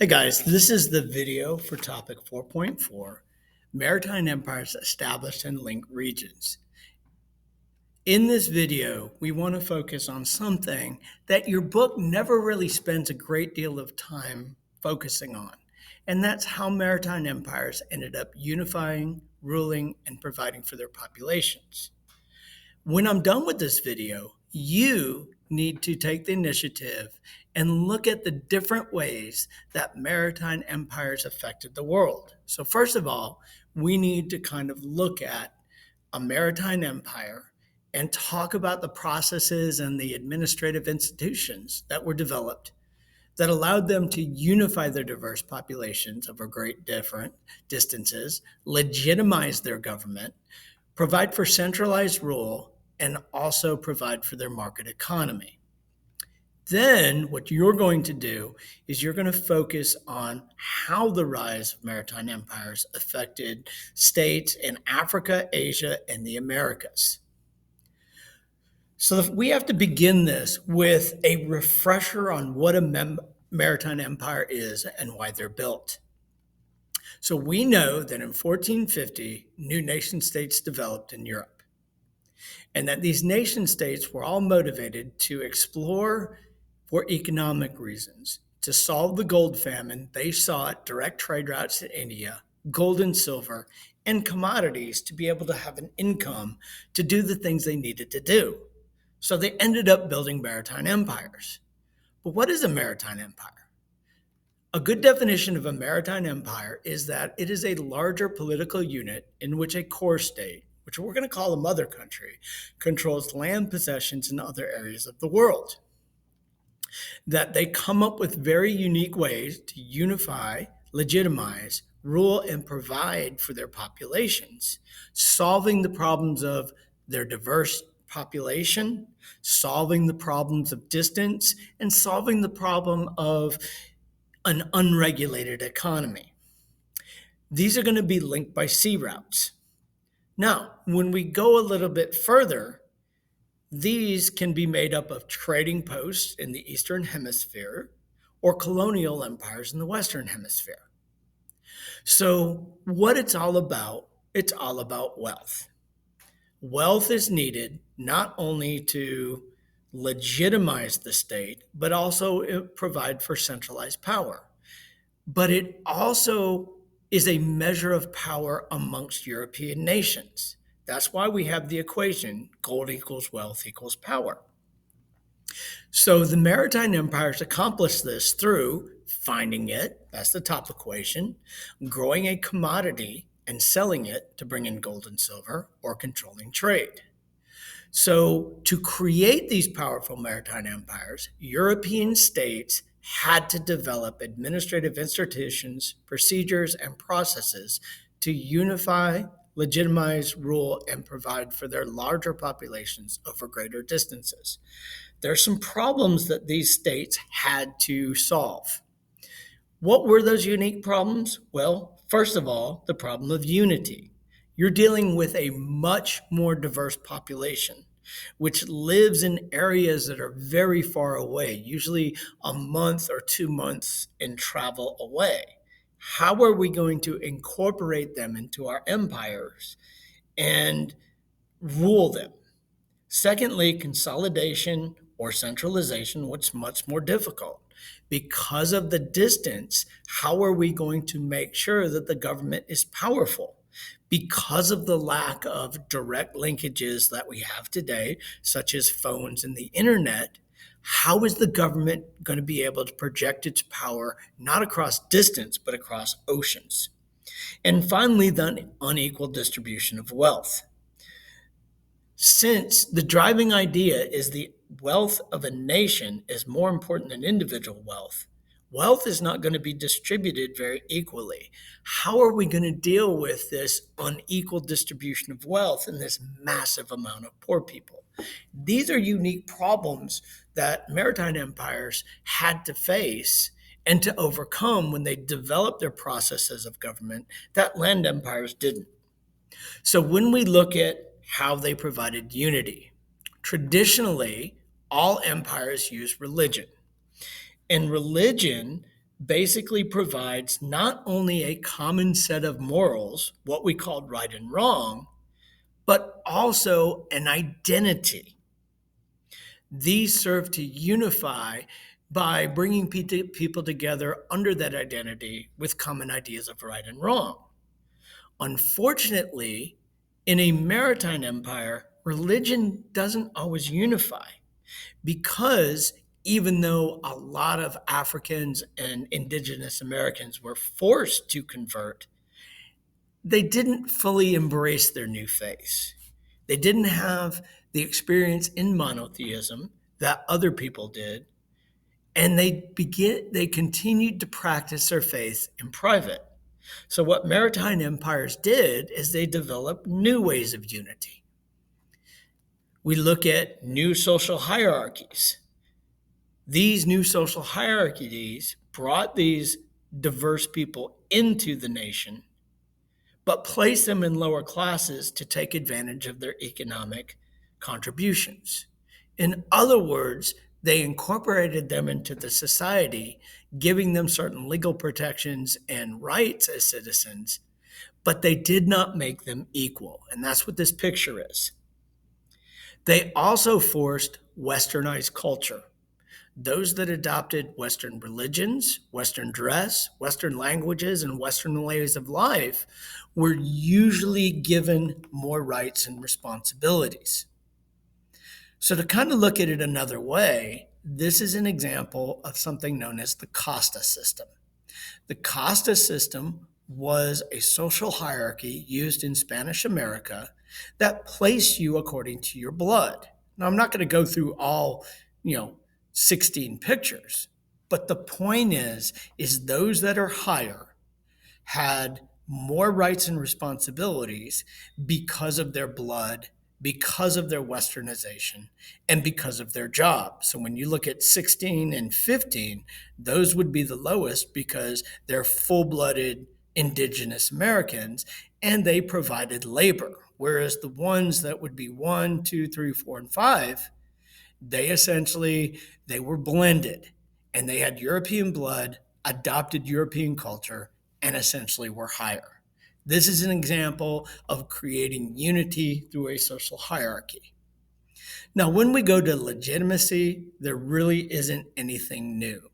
Hey guys, this is the video for topic 4.4, Maritime Empires Established in Linked Regions. In this video, we want to focus on something that your book never really spends a great deal of time focusing on, and that's how maritime empires ended up unifying, ruling, and providing for their populations. When I'm done with this video, you need to take the initiative and look at the different ways that maritime empires affected the world. So, first of all, we need to kind of look at a maritime empire and talk about the processes and the administrative institutions that were developed that allowed them to unify their diverse populations over great different distances, legitimize their government, provide for centralized rule, and also provide for their market economy. Then, what you're going to do is you're going to focus on how the rise of maritime empires affected states in Africa, Asia, and the Americas. So, we have to begin this with a refresher on what a maritime empire is and why they're built. So, we know that in 1450, new nation states developed in Europe, and that these nation states were all motivated to explore for economic reasons. To solve the gold famine, they sought direct trade routes to India, gold and silver, and commodities to be able to have an income to do the things they needed to do. So they ended up building maritime empires. But what is a maritime empire? A good definition of a maritime empire is that it is a larger political unit in which a core state, which we're going to call a mother country, controls land possessions in other areas of the world. That they come up with very unique ways to unify, legitimize, rule, and provide for their populations, solving the problems of their diverse population, solving the problems of distance, and solving the problem of an unregulated economy. These are going to be linked by sea routes. Now, when we go a little bit further, these can be made up of trading posts in the Eastern Hemisphere or colonial empires in the Western Hemisphere. So, what it's all about wealth. Wealth is needed not only to legitimize the state, but also provide for centralized power. But it also is a measure of power amongst European nations. That's why we have the equation gold equals wealth equals power. So the maritime empires accomplished this through finding it, that's the top equation, growing a commodity and selling it to bring in gold and silver, or controlling trade. So to create these powerful maritime empires, European states had to develop administrative institutions, procedures, and processes to unify, legitimize, rule, and provide for their larger populations over greater distances. There are some problems that these states had to solve. What were those unique problems? Well, first of all, the problem of unity. You're dealing with a much more diverse population, which lives in areas that are very far away, usually a month or 2 months in travel away. How are we going to incorporate them into our empires and rule them? Secondly, consolidation or centralization, what's much more difficult. Because of the distance, how are we going to make sure that the government is powerful? Because of the lack of direct linkages that we have today, such as phones and the internet, how is the government going to be able to project its power not across distance, but across oceans? And finally, the unequal distribution of wealth. Since the driving idea is the wealth of a nation is more important than individual wealth, wealth is not going to be distributed very equally. How are we going to deal with this unequal distribution of wealth and this massive amount of poor people? These are unique problems that maritime empires had to face and to overcome when they developed their processes of government that land empires didn't. So when we look at how they provided unity, traditionally, all empires used religion. And religion basically provides not only a common set of morals, what we called right and wrong, but also an identity. These serve to unify by bringing people together under that identity with common ideas of right and wrong. Unfortunately, in a maritime empire, religion doesn't always unify because even though a lot of Africans and indigenous Americans were forced to convert, they didn't fully embrace their new faith. They didn't have the experience in monotheism that other people did, and they continued to practice their faith in private. So what maritime empires did is they developed new ways of unity. We look at new social hierarchies. These new social hierarchies brought these diverse people into the nation, but placed them in lower classes to take advantage of their economic contributions. In other words, they incorporated them into the society, giving them certain legal protections and rights as citizens, but they did not make them equal. And that's what this picture is. They also forced westernized culture. Those that adopted Western religions, Western dress, Western languages, and Western ways of life were usually given more rights and responsibilities. So, to kind of look at it another way, this is an example of something known as the casta system. The casta system was a social hierarchy used in Spanish America that placed you according to your blood. Now, I'm not going to go through all, 16 pictures, but the point is those that are higher had more rights and responsibilities because of their blood, because of their westernization, and because of their job. So when you look at 16 and 15, those would be the lowest because they're full-blooded indigenous Americans and they provided labor. Whereas the ones that would be 1, 2, 3, 4, and 5, they were blended and they had European blood, adopted European culture, and essentially were higher. This is an example of creating unity through a social hierarchy. Now, when we go to legitimacy, there really isn't anything new.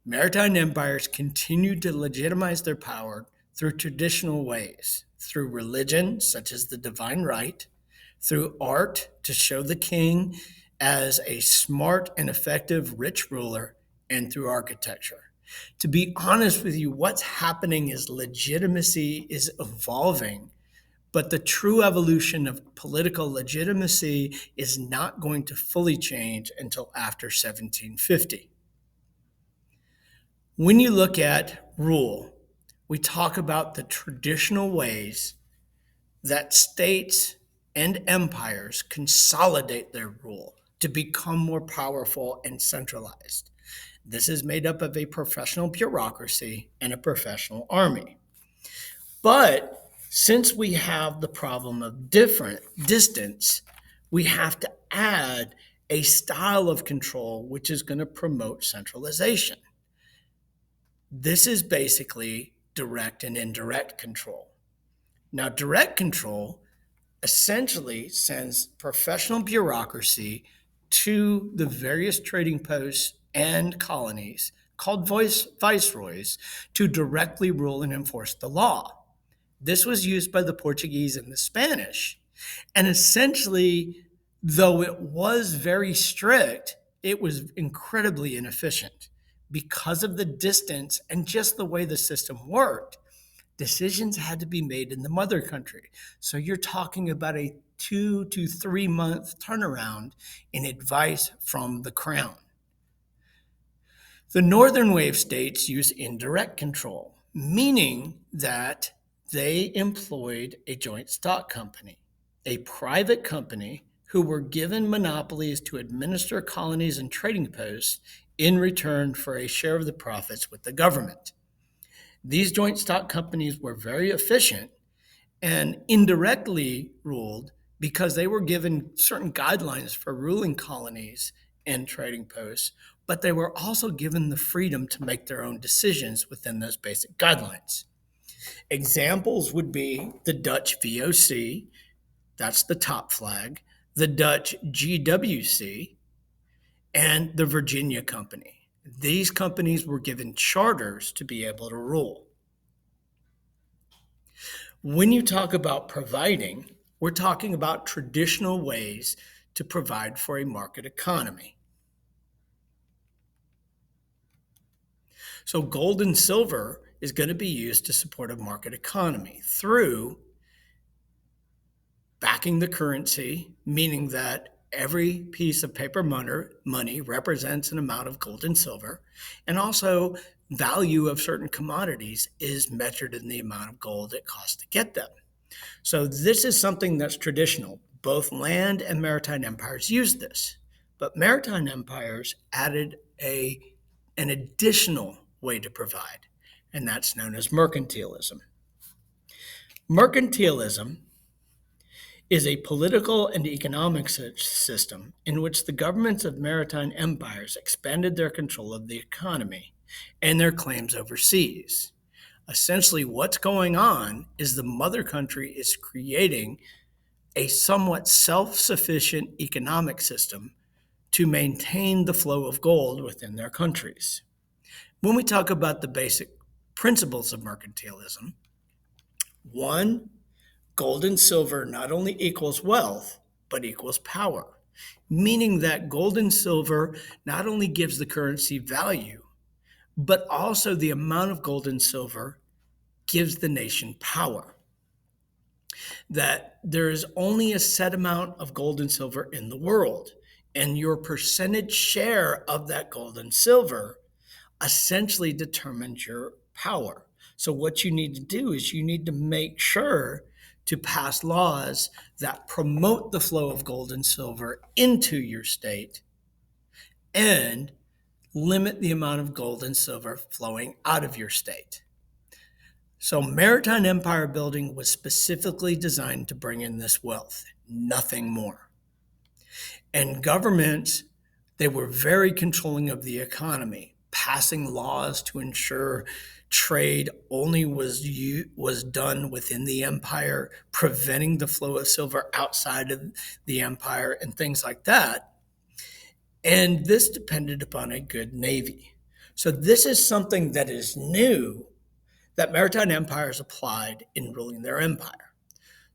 Maritime empires continued to legitimize their power through traditional ways, through religion, such as the divine right, through art to show the king as a smart and effective rich ruler, and through architecture. To be honest with you, what's happening is legitimacy is evolving, but the true evolution of political legitimacy is not going to fully change until after 1750. When you look at rule, we talk about the traditional ways that states and empires consolidate their rule to become more powerful and centralized. This is made up of a professional bureaucracy and a professional army. But since we have the problem of different distance, we have to add a style of control which is going to promote centralization. This is basically direct and indirect control. Now, direct control essentially sends professional bureaucracy to the various trading posts and colonies called viceroys to directly rule and enforce the law. This was used by the Portuguese and the Spanish. And essentially, though it was very strict, it was incredibly inefficient because of the distance and just the way the system worked. Decisions had to be made in the mother country. So you're talking about a 2 to 3 month turnaround in advice from the crown. The northern wave states use indirect control, meaning that they employed a joint stock company, a private company who were given monopolies to administer colonies and trading posts in return for a share of the profits with the government. These joint stock companies were very efficient and indirectly ruled because they were given certain guidelines for ruling colonies and trading posts, but they were also given the freedom to make their own decisions within those basic guidelines. Examples would be the Dutch VOC, that's the top flag, the Dutch GWC, and the Virginia Company. These companies were given charters to be able to rule. When you talk about providing, we're talking about traditional ways to provide for a market economy. So gold and silver is going to be used to support a market economy through backing the currency, meaning that every piece of paper money represents an amount of gold and silver, and also value of certain commodities is measured in the amount of gold it costs to get them. So this is something that's traditional. Both land and maritime empires use this, but maritime empires added an additional way to provide, and that's known as mercantilism. Mercantilism is a political and economic system in which the governments of maritime empires expanded their control of the economy and their claims overseas. Essentially, what's going on is the mother country is creating a somewhat self-sufficient economic system to maintain the flow of gold within their countries. When we talk about the basic principles of mercantilism, one, gold and silver not only equals wealth, but equals power, meaning that gold and silver not only gives the currency value, but also the amount of gold and silver gives the nation power. That there is only a set amount of gold and silver in the world, and your percentage share of that gold and silver essentially determines your power. So what you need to do is you need to make sure to pass laws that promote the flow of gold and silver into your state and limit the amount of gold and silver flowing out of your state. So maritime empire building was specifically designed to bring in this wealth, nothing more. And governments, they were very controlling of the economy, passing laws to ensure trade only was done within the empire, preventing the flow of silver outside of the empire and things like that. And this depended upon a good navy. So this is something that is new that maritime empires applied in ruling their empire.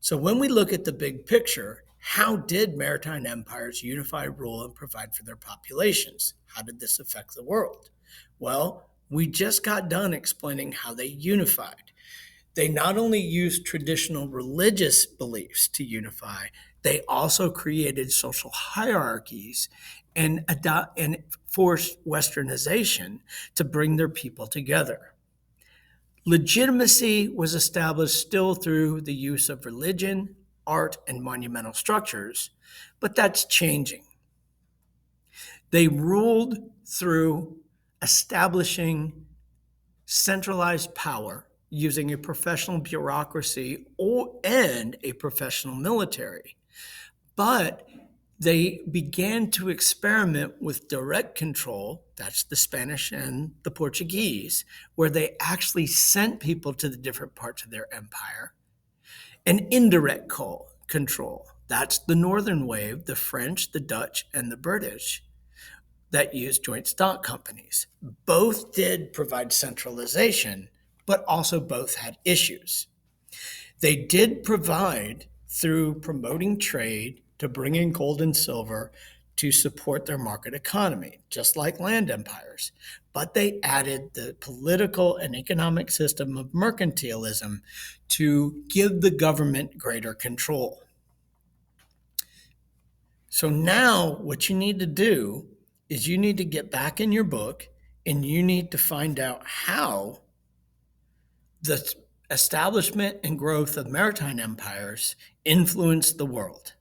So when we look at the big picture, how did maritime empires unify, rule, and provide for their populations? How did this affect the world? Well, we just got done explaining how they unified. They not only used traditional religious beliefs to unify, they also created social hierarchies and forced westernization to bring their people together. Legitimacy was established still through the use of religion, art, and monumental structures, but that's changing. They ruled through establishing centralized power using a professional bureaucracy and a professional military. But they began to experiment with direct control, that's the Spanish and the Portuguese, where they actually sent people to the different parts of their empire, and indirect control, that's the Northern Wave, the French, the Dutch, and the British, that used joint stock companies. Both did provide centralization, but also both had issues. They did provide through promoting trade to bring in gold and silver to support their market economy, just like land empires. But they added the political and economic system of mercantilism to give the government greater control. So now what you need to do is you need to get back in your book and you need to find out how the establishment and growth of maritime empires influenced the world.